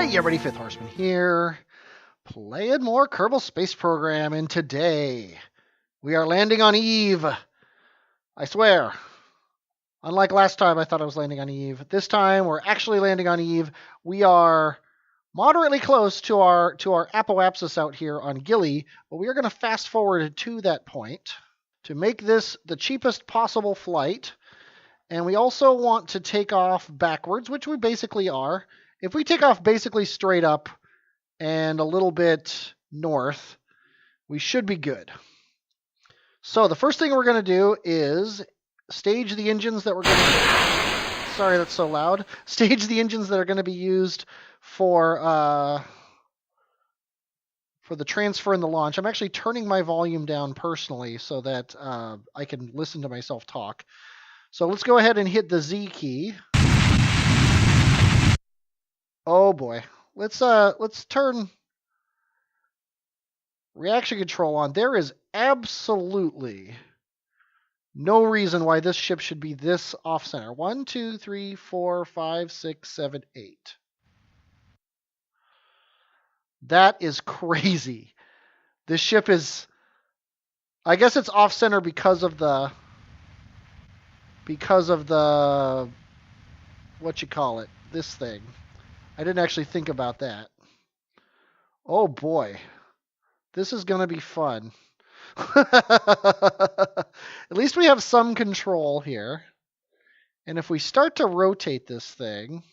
Yeah, ready, Fifth Horseman here, playing more Kerbal Space Program, and today we are landing on Eve. I swear. Unlike last time I thought I was landing on Eve, this time we're actually landing on Eve. We are moderately close to our apoapsis out here on Gilly, but we are going to fast forward to that point to make this the cheapest possible flight. And we also want to take off backwards, which we basically are. If we take off basically straight up and a little bit north, we should be good. So the first thing we're going to do is stage the engines that we're going to... Sorry, that's so loud. Stage the engines that are going to be used for the transfer and the launch. I'm actually turning my volume down personally so that I can listen to myself talk. So let's go ahead and hit the Z key. Oh boy. Let's turn reaction control on. There is absolutely no reason why this ship should be this off center. 1, 2, 3, 4, 5, 6, 7, 8. That is crazy. This ship is, I guess it's off center because of the what you call it, this thing. I didn't actually think about that. Oh boy. This is going to be fun. At least we have some control here. And if we start to rotate this thing,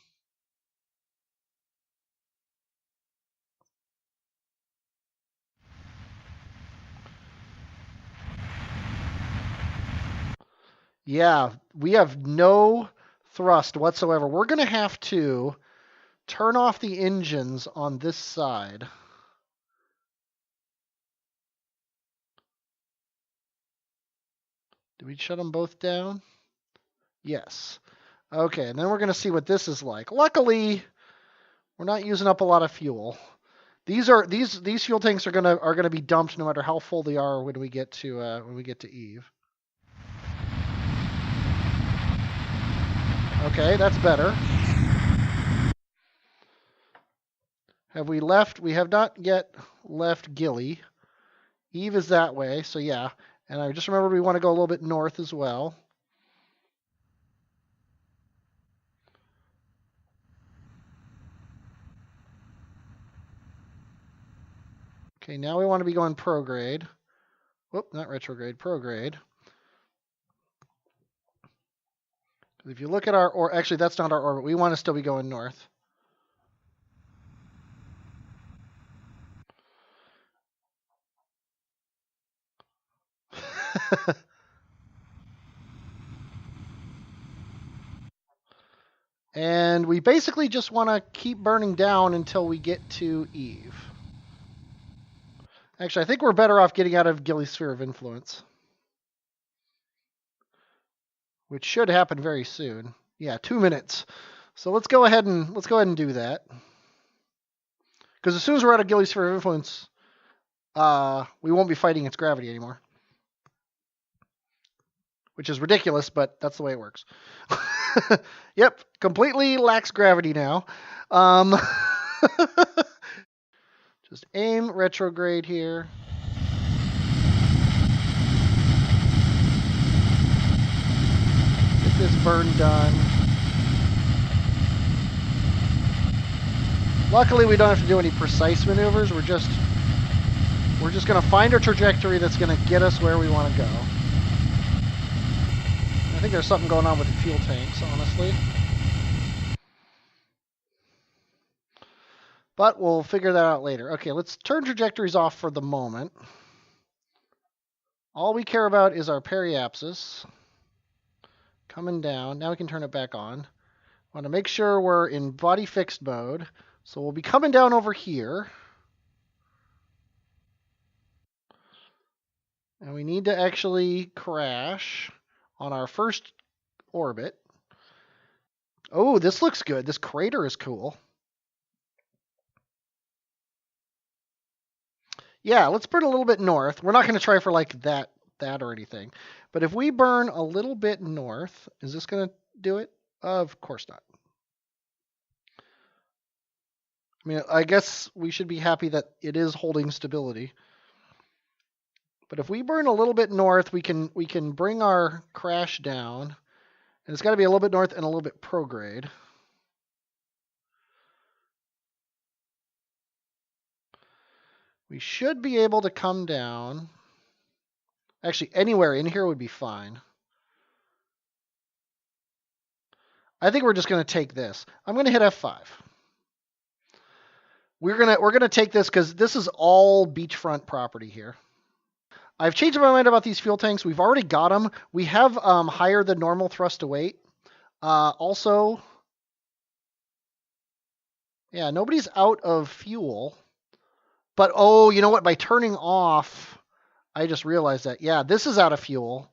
yeah, we have no thrust whatsoever. We're going to have to turn off the engines on this side. Did we shut them both down? Yes. Okay, and then we're going to see what this is like. Luckily, we're not using up a lot of fuel. These fuel tanks are gonna be dumped no matter how full they are when we get to Eve. Okay, that's better. Have we left? We have not yet left Gilly. Eve is that way, so yeah. And I just remembered we want to go a little bit north as well. Okay, now we want to be going prograde. Whoop, not retrograde, prograde. If you look at our, or actually that's not our orbit. We want to still be going north. And we basically just want to keep burning down until we get to Eve. Actually, I think we're better off getting out of Gilly's sphere of influence, which should happen very soon. Yeah, 2 minutes. So let's go ahead and do that. Because as soon as we're out of Gilly's sphere of influence, we won't be fighting its gravity anymore. Which is ridiculous, but that's the way it works. Yep, completely lacks gravity now. Just aim retrograde here. Get this burn done. Luckily, we don't have to do any precise maneuvers. We're just going to find a trajectory that's going to get us where we want to go. I think there's something going on with the fuel tanks, honestly. But we'll figure that out later. Okay, let's turn trajectories off for the moment. All we care about is our periapsis coming down. Now we can turn it back on. Want to make sure we're in body fixed mode. So we'll be coming down over here. And we need to actually crash on our first orbit. Oh, this looks good. This crater is cool. Yeah, let's burn a little bit north. We're not going to try for like that or anything. But if we burn a little bit north, is this going to do it? Of course not. I mean, I guess we should be happy that it is holding stability. But if we burn a little bit north, we can bring our crash down. And it's got to be a little bit north and a little bit prograde. We should be able to come down. Actually, anywhere in here would be fine. I think we're just going to take this. I'm going to hit F5. We're gonna take this because this is all beachfront property here. I've changed my mind about these fuel tanks. We've already got them. We have higher than normal thrust to weight. Also, yeah, nobody's out of fuel. But oh, you know what? By turning off, I just realized that. Yeah, this is out of fuel.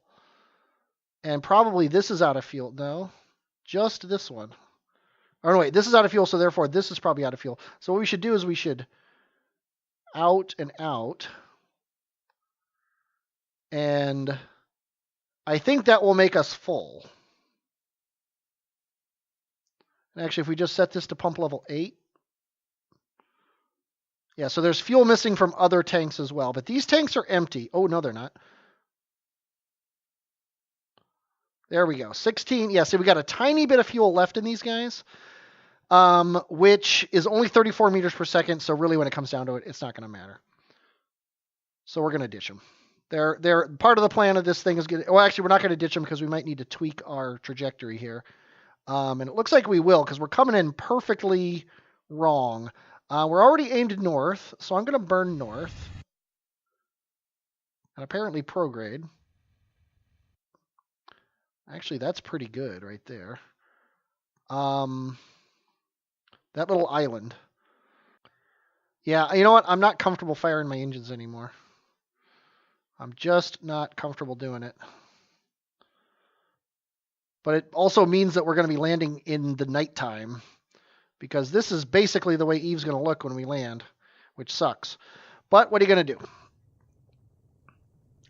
And probably this is out of fuel. No, just this one. Oh, no, wait, this is out of fuel, so therefore this is probably out of fuel. So what we should do is we should out and out. And I think that will make us full. And actually, if we just set this to pump level 8. Yeah, so there's fuel missing from other tanks as well. But these tanks are empty. Oh, no, they're not. There we go. 16. Yeah, so we got a tiny bit of fuel left in these guys, which is only 34 meters per second. So really, when it comes down to it, it's not going to matter. So we're going to ditch them. They're part of the plan of this thing is getting. Well, actually, we're not going to ditch them because we might need to tweak our trajectory here. And it looks like we will because we're coming in perfectly wrong. We're already aimed north, so I'm going to burn north. And apparently prograde. Actually, that's pretty good right there. That little island. Yeah, you know what? I'm not comfortable firing my engines anymore. I'm just not comfortable doing it. But it also means that we're going to be landing in the nighttime. Because this is basically the way Eve's going to look when we land. Which sucks. But what are you going to do?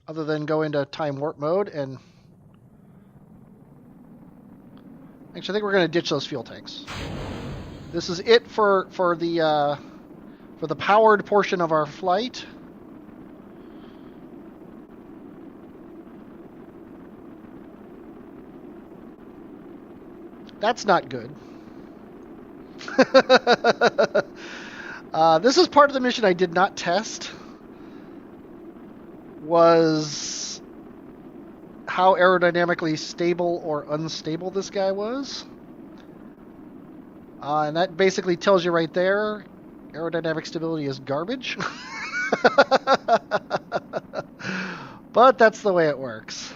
Other than go into time warp mode and... Actually, I think we're going to ditch those fuel tanks. This is it for the powered portion of our flight. That's not good. This is part of the mission I did not test. Was how aerodynamically stable or unstable this guy was. And that basically tells you right there, aerodynamic stability is garbage. But that's the way it works.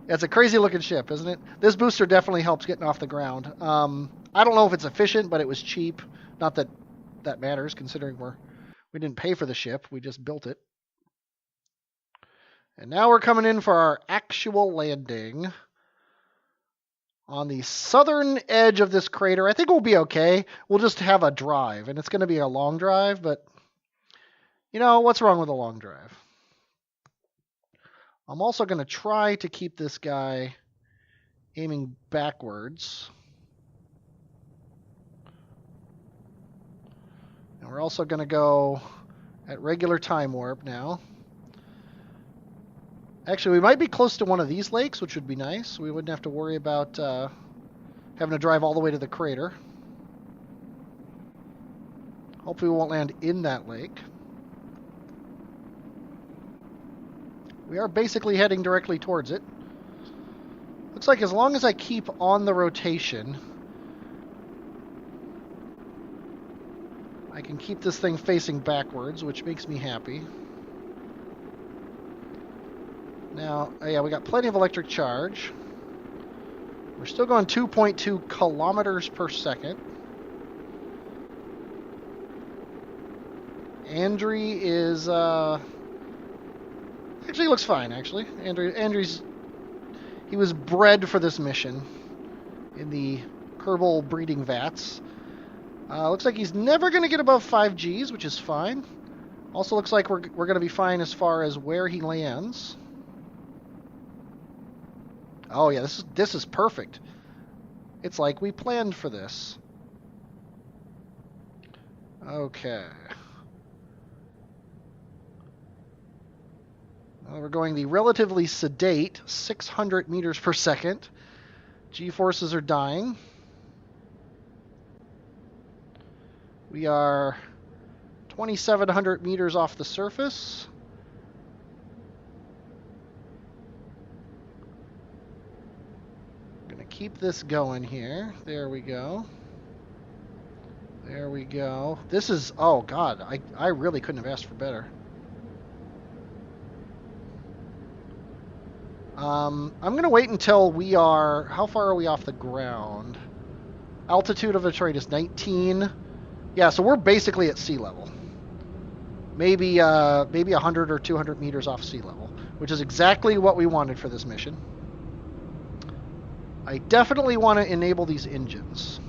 It's a crazy looking ship, isn't it? This booster definitely helps getting off the ground. I don't know if it's efficient, but it was cheap. Not that that matters, considering we didn't pay for the ship. We just built it. And now we're coming in for our actual landing on the southern edge of this crater. I think we'll be okay. We'll just have a drive, and it's going to be a long drive, but you know, what's wrong with a long drive? I'm also going to try to keep this guy aiming backwards. And we're also going to go at regular time warp now. Actually, we might be close to one of these lakes, which would be nice. We wouldn't have to worry about having to drive all the way to the crater. Hopefully we won't land in that lake. We are basically heading directly towards it. Looks like as long as I keep on the rotation, I can keep this thing facing backwards, which makes me happy. Now, yeah, we got plenty of electric charge. We're still going 2.2 kilometers per second. Andrew is, actually looks fine, actually. Andrew's, he was bred for this mission in the Kerbal breeding vats. Looks like he's never going to get above 5 Gs, which is fine. Also looks like we're going to be fine as far as where he lands. Oh yeah, this is perfect. It's like we planned for this. Okay. Well, we're going the relatively sedate 600 meters per second. G-forces are dying. We are 2,700 meters off the surface. I'm going to keep this going here. There we go. There we go. This is, oh God, I really couldn't have asked for better. I'm going to wait until we are, how far are we off the ground? Altitude of the terrain is 19. Yeah, so we're basically at sea level. Maybe 100 or 200 meters off sea level, which is exactly what we wanted for this mission. I definitely want to enable these engines.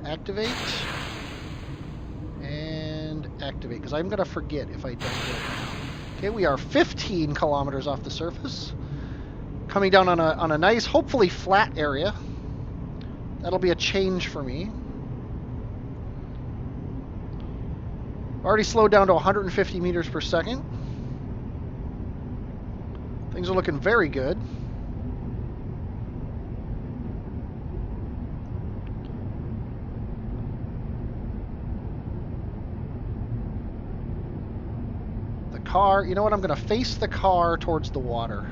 Activate. And activate, because I'm going to forget if I don't do it now. Okay, we are 15 kilometers off the surface. Coming down on a nice, hopefully flat area. That'll be a change for me. Already slowed down to 150 meters per second. Things are looking very good. The car, you know what? I'm going to face the car towards the water.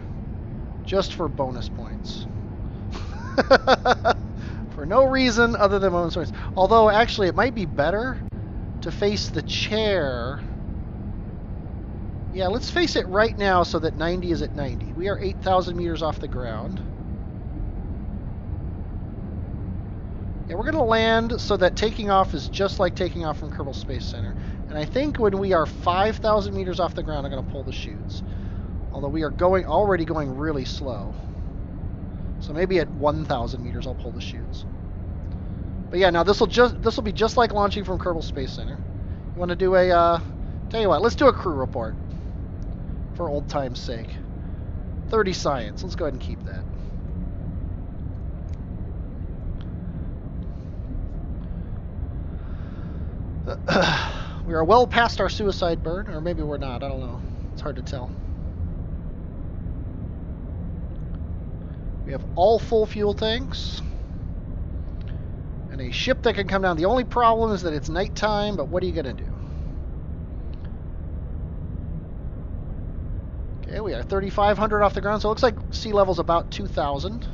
Just for bonus points. For no reason other than bonus points. Although, actually, it might be better to face the chair. Yeah, let's face it right now so that 90 is at 90. We are 8,000 meters off the ground. Yeah, we're going to land so that taking off is just like taking off from Kerbal Space Center. And I think when we are 5,000 meters off the ground, I'm going to pull the chutes. Although we are already going really slow. So maybe at 1,000 meters, I'll pull the chutes. But yeah, now this will be just like launching from Kerbal Space Center. You want to do a, tell you what, let's do a crew report. For old time's sake. 30 science, let's go ahead and keep that. We are well past our suicide burn, or maybe we're not, I don't know. It's hard to tell. We have all full fuel tanks. And a ship that can come down. The only problem is that it's nighttime, but what are you going to do? Okay, we are 3,500 off the ground, so it looks like sea level's about 2,000.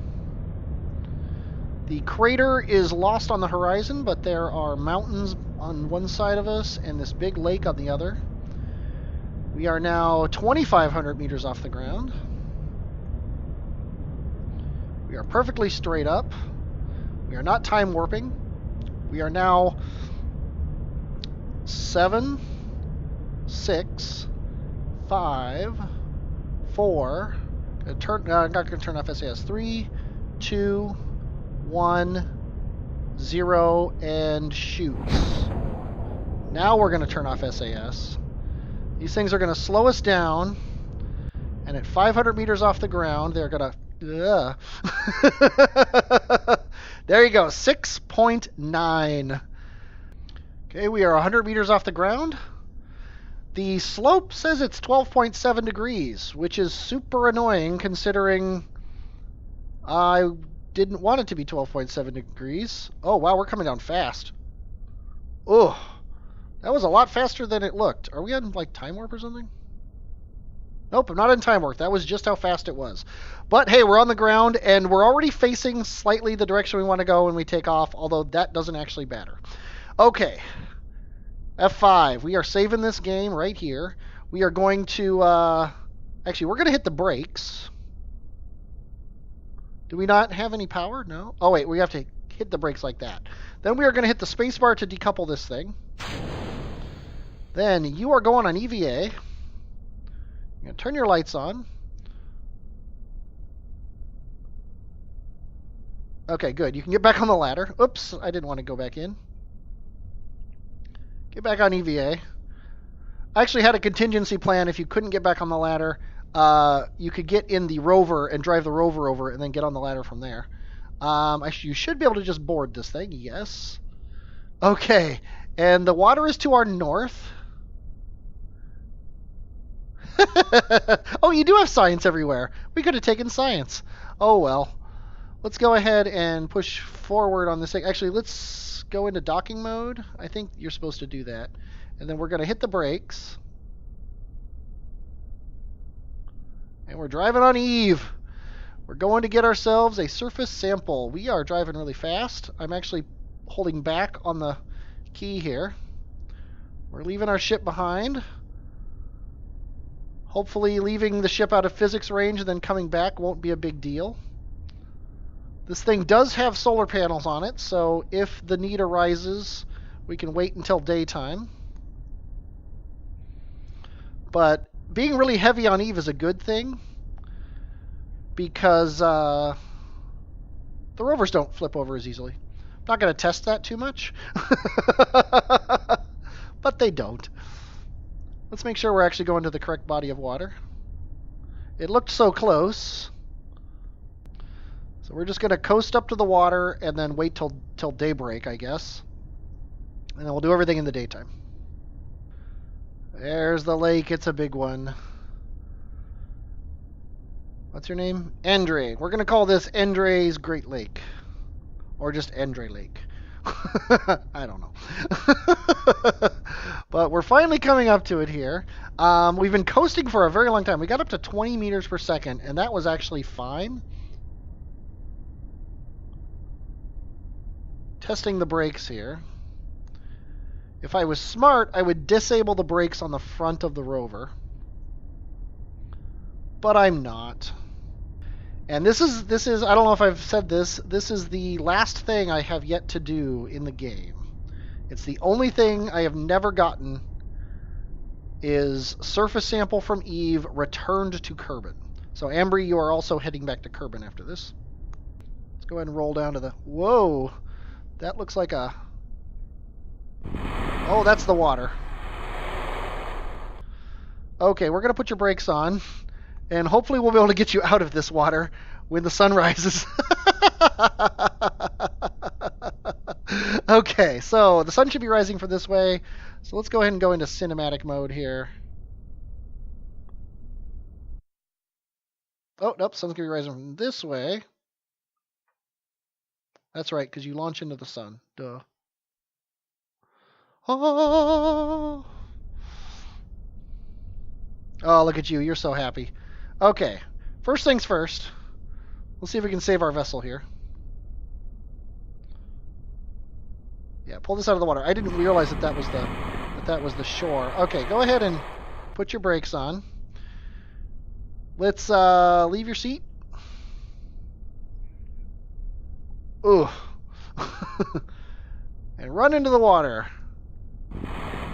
The crater is lost on the horizon, but there are mountains on one side of us and this big lake on the other. We are now 2,500 meters off the ground. We are perfectly straight up. We are not time warping. We are now 7, 6, 5, 4. I'm not going to turn off SAS. 3, 2, 1, 0, and shoots. Now we're going to turn off SAS. These things are going to slow us down, and at 500 meters off the ground, they're going to... There you go, 6.9. Okay, we are 100 meters off the ground. The slope says it's 12.7 degrees, which is super annoying considering I didn't want it to be 12.7 degrees. Oh, wow, we're coming down fast. Oh, that was a lot faster than it looked. Are we on, like, time warp or something? Nope, I'm not in time warp. That was just how fast it was. But, hey, we're on the ground, and we're already facing slightly the direction we want to go when we take off, although that doesn't actually matter. Okay. F5. We are saving this game right here. We are going to... actually, we're going to hit the brakes. Do we not have any power? No? Oh, wait, we have to hit the brakes like that. Then we are going to hit the spacebar to decouple this thing. Then you are going on EVA. You're going to turn your lights on. Okay, good. You can get back on the ladder. Oops, I didn't want to go back in. Get back on EVA. I actually had a contingency plan. If you couldn't get back on the ladder, you could get in the rover and drive the rover over and then get on the ladder from there. You should be able to just board this thing, yes. Okay, and the water is to our north. Oh, you do have science everywhere. We could have taken science. Oh well. Let's go ahead and push forward on this thing. Actually, let's go into docking mode. I think you're supposed to do that. And then we're going to hit the brakes. And we're driving on Eve. We're going to get ourselves a surface sample. We are driving really fast. I'm actually holding back on the key here. We're leaving our ship behind. Hopefully leaving the ship out of physics range and then coming back won't be a big deal. This thing does have solar panels on it, so if the need arises, we can wait until daytime. But being really heavy on Eve is a good thing, because the rovers don't flip over as easily. I'm not going to test that too much, but they don't. Let's make sure we're actually going to the correct body of water. It looked so close. So we're just going to coast up to the water and then wait till daybreak, I guess. And then we'll do everything in the daytime. There's the lake. It's a big one. What's your name? Andre. We're going to call this Andre's Great Lake. Or just Andre Lake. I don't know. But we're finally coming up to it here. We've been coasting for a very long time. We got up to 20 meters per second, and that was actually fine. Testing the brakes here. If I was smart, I would disable the brakes on the front of the rover. But I'm not. And this is I don't know if I've said this is the last thing I have yet to do in the game. It's the only thing I have never gotten is surface sample from Eve returned to Kerbin. So Ambry, you are also heading back to Kerbin after this. Let's go ahead and roll down to the... Whoa! That looks like a... Oh, that's the water. Okay, we're going to put your brakes on. And hopefully we'll be able to get you out of this water when the sun rises. Okay, so the sun should be rising from this way. So let's go ahead and go into cinematic mode here. Oh, nope, sun's going to be rising from this way. That's right, because you launch into the sun. Duh. Oh, look at you. You're so happy. Okay, first things first. Let's see if we can save our vessel here. Yeah, pull this out of the water. I didn't realize that was the shore. Okay, go ahead and put your brakes on. Let's leave your seat. Ooh. And run into the water.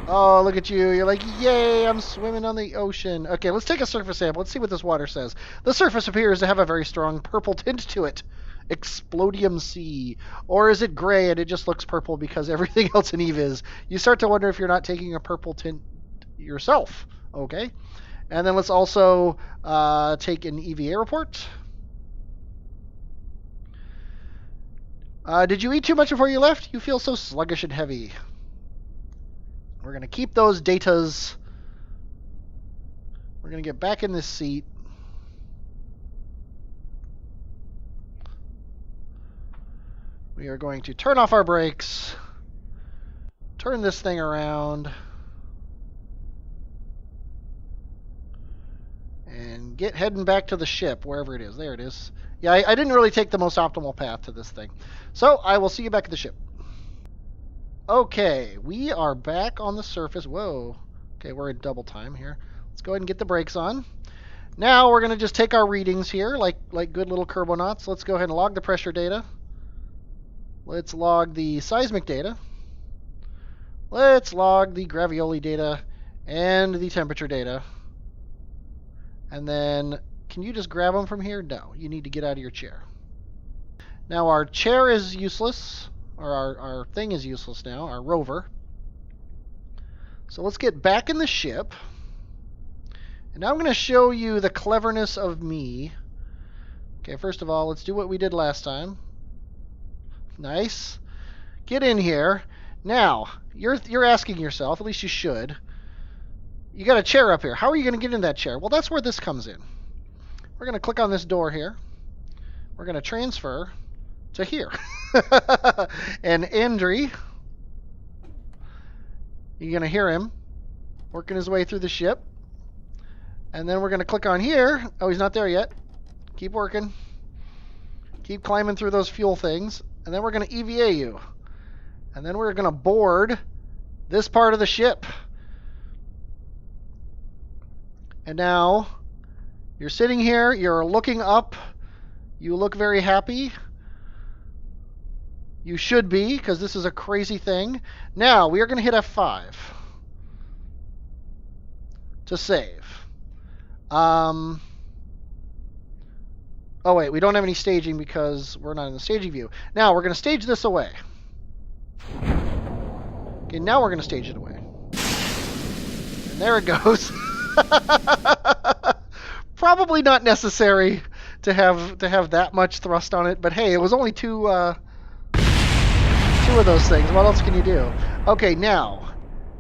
Oh, look at you. You're like, yay, I'm swimming on the ocean. Okay, let's take a surface sample. Let's see what this water says. The surface appears to have a very strong purple tint to it. Explodium C. Or is it gray and it just looks purple because everything else in Eve is? You start to wonder if you're not taking a purple tint yourself. Okay. And then let's also take an EVA report. Did you eat too much before you left? You feel so sluggish and heavy. We're going to keep those datas. We're going to get back in this seat. We are going to turn off our brakes. Turn this thing around. And get heading back to the ship, wherever it is. There it is. Yeah, I didn't really take the most optimal path to this thing. So, I will see you back at the ship. Okay, we are back on the surface. Whoa. Okay, we're in double time here. Let's go ahead and get the brakes on. Now we're going to just take our readings here, like good little Kerbonauts. Let's go ahead and log the pressure data. Let's log the seismic data. Let's log the gravioli data and the temperature data. And then, can you just grab them from here? No, you need to get out of your chair. Now our chair is useless. Or our thing is useless now, our rover. So let's get back in the ship. And now I'm going to show you the cleverness of me. Okay, first of all, let's do what we did last time. Nice. Get in here. Now, you're asking yourself, at least you should, you got a chair up here. How are you going to get in that chair? Well, that's where this comes in. We're going to click on this door here. We're going to transfer to here. And Andri, you're going to hear him working his way through the ship. And then we're going to click on here. Oh, he's not there yet. Keep working. Keep climbing through those fuel things. And then we're going to EVA you. And then we're going to board this part of the ship. And now you're sitting here. You're looking up. You look very happy. You should be, because this is a crazy thing. Now we are going to hit F5 to save. Oh wait, we don't have any staging because we're not in the staging view. Now we're going to stage this away. Okay, now we're going to stage it away. And there it goes. Probably not necessary to have that much thrust on it, but hey, it was only two of those things. What else can you do? Okay, now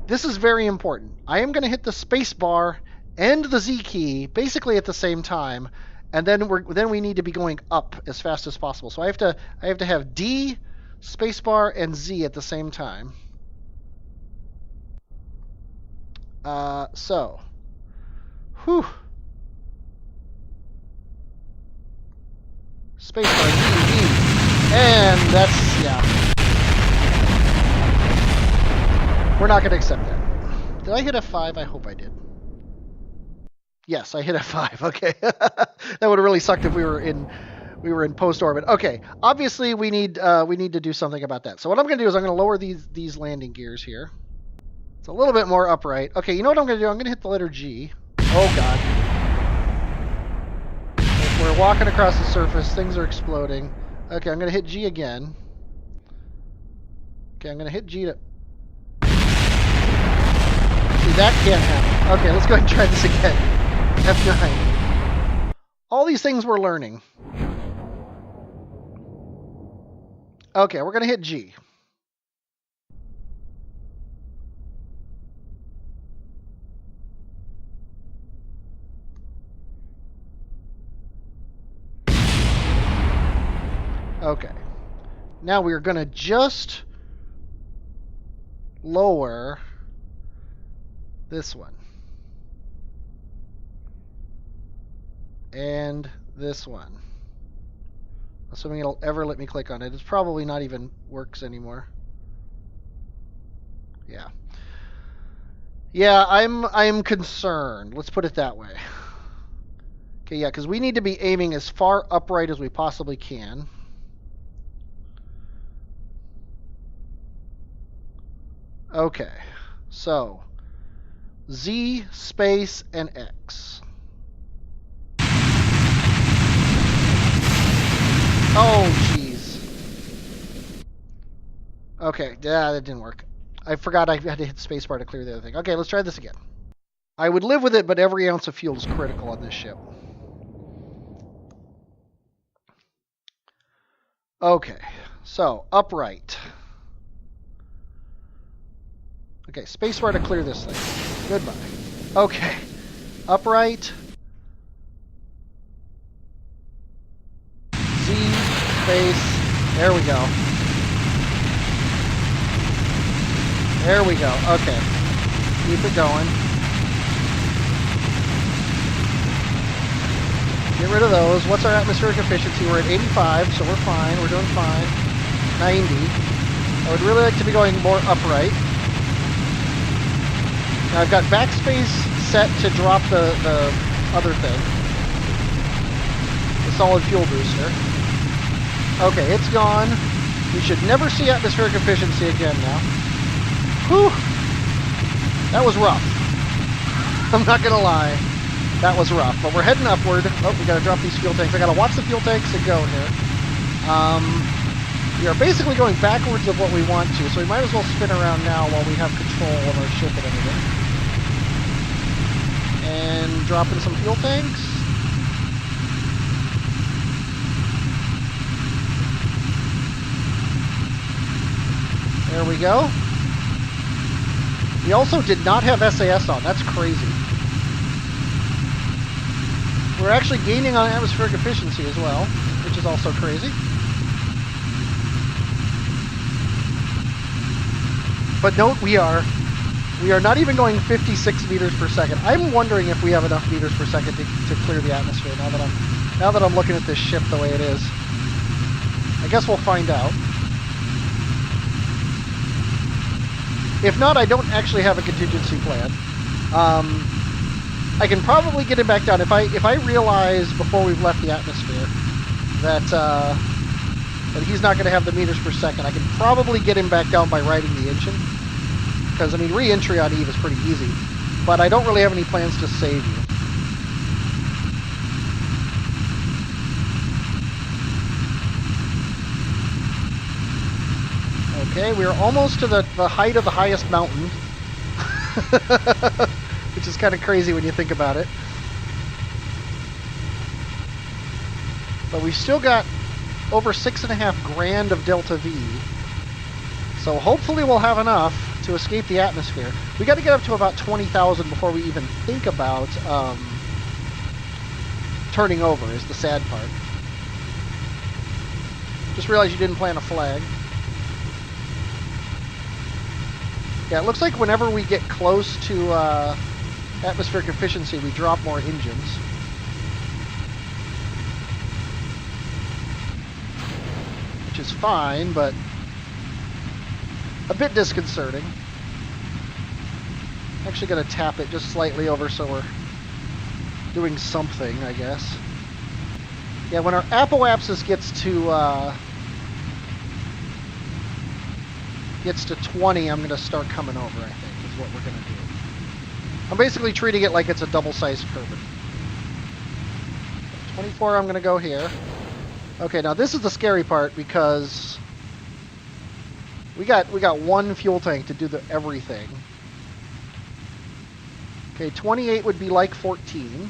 this is very important. I am going to hit the space bar and the Z key basically at the same time, and then we need to be going up as fast as possible. So I have to have D, space bar, and Z at the same time. Whew. Space bar, D, and that's, yeah. We're not going to accept that. Did I hit F5? I hope I did. Yes, I hit F5. Okay. That would have really sucked if we were in post orbit. Okay. Obviously, we need to do something about that. So what I'm going to do is I'm going to lower these landing gears here. It's a little bit more upright. Okay, you know what I'm going to do? I'm going to hit the letter G. Oh god. If we're walking across the surface, things are exploding. Okay, I'm going to hit G again. Okay, I'm going to hit G to... See, that can't happen. Okay, let's go ahead and try this again. F9. All these things we're learning. Okay, we're going to hit G. Okay. Now we're going to just lower this one. And this one. Assuming it'll ever let me click on it. It's probably not even works anymore. Yeah. Yeah, I'm concerned. Let's put it that way. Okay, yeah, because we need to be aiming as far upright as we possibly can. Okay, so Z, space, and X. Oh, jeez. Okay, yeah, that didn't work. I forgot I had to hit spacebar to clear the other thing. Okay, let's try this again. I would live with it, but every ounce of fuel is critical on this ship. Okay, so upright. Okay, spacebar to clear this thing. Goodbye. Okay, upright. Z, space. There we go. There we go. Okay, keep it going. Get rid of those. What's our atmospheric efficiency? We're at 85, so we're fine. We're doing fine. 90. I would really like to be going more upright. Now I've got backspace set to drop the other thing. The solid fuel booster. Okay, it's gone. We should never see atmospheric efficiency again now. Whew! That was rough. I'm not gonna lie. That was rough, but we're heading upward. Oh, we gotta drop these fuel tanks. I gotta watch the fuel tanks and go here. We are basically going backwards of what we want to, so we might as well spin around now while we have control of our ship and everything. And drop in some fuel tanks. There we go. We also did not have SAS on. That's crazy. We're actually gaining on atmospheric efficiency as well, which is also crazy. But note, we are not even going 56 meters per second. I'm wondering if we have enough meters per second to clear the atmosphere now that I'm looking at this ship the way it is. I guess we'll find out. If not, I don't actually have a contingency plan. I can probably get him back down if I realize before we've left the atmosphere that he's not going to have the meters per second. I can probably get him back down by riding the engine. Because, I mean, re-entry on Eve is pretty easy. But I don't really have any plans to save you. Okay, we're almost to the height of the highest mountain. Which is kind of crazy when you think about it. But we've still got over 6.5 grand of Delta V. So hopefully we'll have enough to escape the atmosphere. We got to get up to about 20,000 before we even think about turning over, is the sad part. Just realized you didn't plant a flag. Yeah, it looks like whenever we get close to atmospheric efficiency, we drop more engines. Which is fine, but a bit disconcerting. Actually going to tap it just slightly over so we're doing something, I guess. Yeah, when our apoapsis gets to 20, I'm going to start coming over, I think, is what we're going to do. I'm basically treating it like it's a double-sized Kerbin. 24, I'm going to go here. Okay, now this is the scary part because we got one fuel tank to do everything. Okay, 28 would be like 14.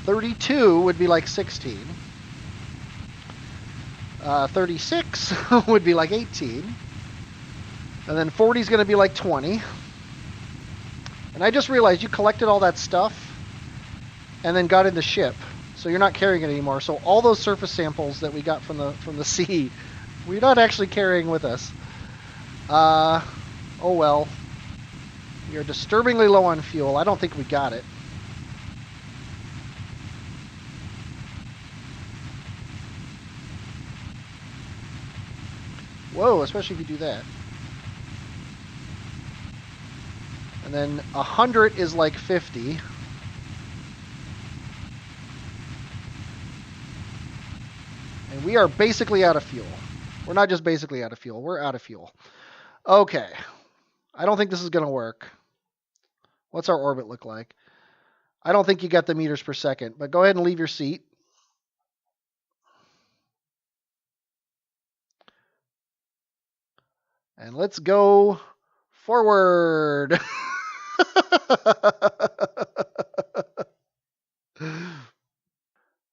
32 would be like 16. 36 would be like 18. And then 40 is going to be like 20. And I just realized you collected all that stuff and then got in the ship. So you're not carrying it anymore. So all those surface samples that we got from the sea, we're not actually carrying with us. Oh well. We are disturbingly low on fuel. I don't think we got it. Whoa, especially if you do that. And then 100 is like 50. And we are basically out of fuel. We're not just basically out of fuel. We're out of fuel. Okay. I don't think this is going to work. What's our orbit look like? I don't think you got the meters per second, but go ahead and leave your seat. And let's go forward.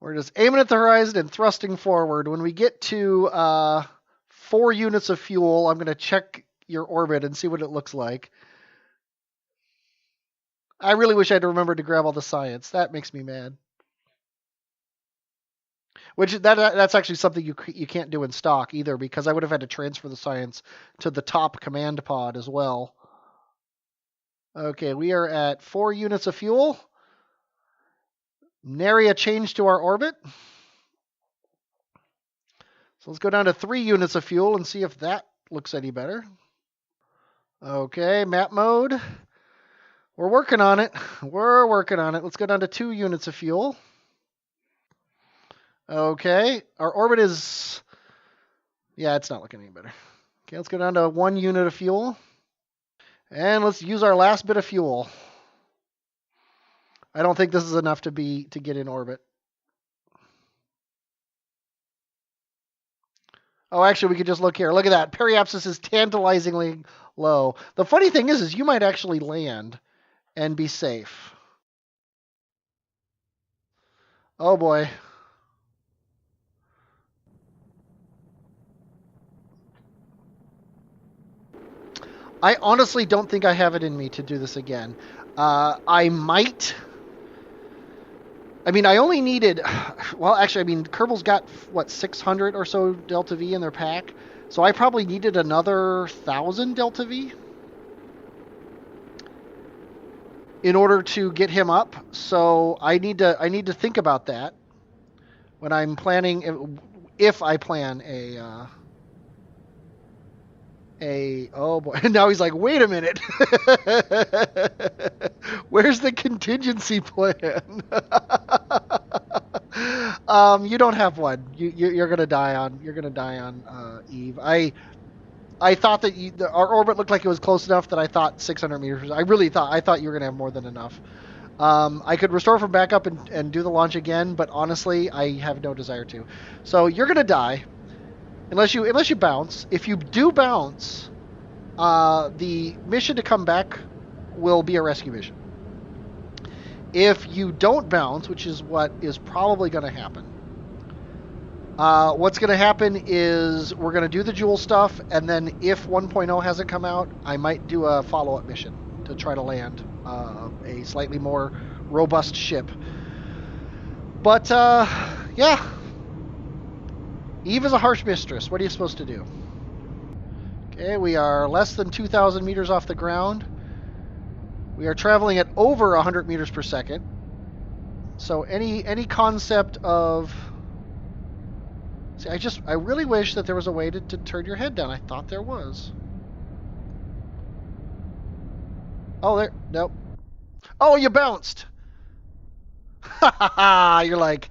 We're just aiming at the horizon and thrusting forward. When we get to 4 units of fuel, I'm going to check your orbit and see what it looks like. I really wish I'd remembered to grab all the science. That makes me mad. Which that's actually something you can't do in stock either, because I would have had to transfer the science to the top command pod as well. Okay, we are at 4 units of fuel. Nary a change to our orbit. So let's go down to 3 units of fuel and see if that looks any better. Okay, map mode. We're working on it. We're working on it. Let's go down to 2 units of fuel. Okay, our orbit is... Yeah, it's not looking any better. Okay, let's go down to 1 unit of fuel. And let's use our last bit of fuel. I don't think this is enough to get in orbit. Oh, actually, we could just look here. Look at that. Periapsis is tantalizingly low. The funny thing is you might actually land and be safe. Oh, boy. I honestly don't think I have it in me to do this again. I might. I mean, I only needed. Well, actually, I mean, Kerbal's got what 600 or so Delta V in their pack, so I probably needed another 1,000 Delta V in order to get him up. So I need to think about that when I'm planning. If I plan oh boy, now he's like, wait a minute, where's the contingency plan? You don't have one. You're gonna die on Eve. I thought that our orbit looked like it was close enough that I thought 600 meters. I thought you were gonna have more than enough. I could restore from backup and do the launch again, but honestly, I have no desire to. So you're gonna die. Unless you bounce. If you do bounce, the mission to come back will be a rescue mission. If you don't bounce, which is what is probably going to happen, what's going to happen is we're going to do the Jewel stuff, and then if 1.0 hasn't come out, I might do a follow-up mission to try to land a slightly more robust ship. But, yeah. Eve is a harsh mistress. What are you supposed to do? Okay, we are less than 2,000 meters off the ground. We are traveling at over 100 meters per second. So any concept of... See, I really wish that there was a way to turn your head down. I thought there was. Oh, there... Nope. Oh, you bounced! Ha ha ha! You're like...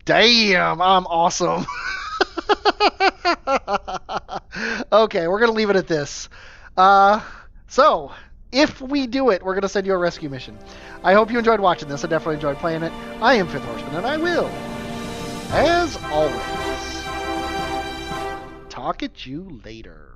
Damn, I'm awesome. Okay, we're going to leave it at this. So, if we do it, we're going to send you a rescue mission. I hope you enjoyed watching this. I definitely enjoyed playing it. I am Fifth Horseman, and I will, as always, talk at you later.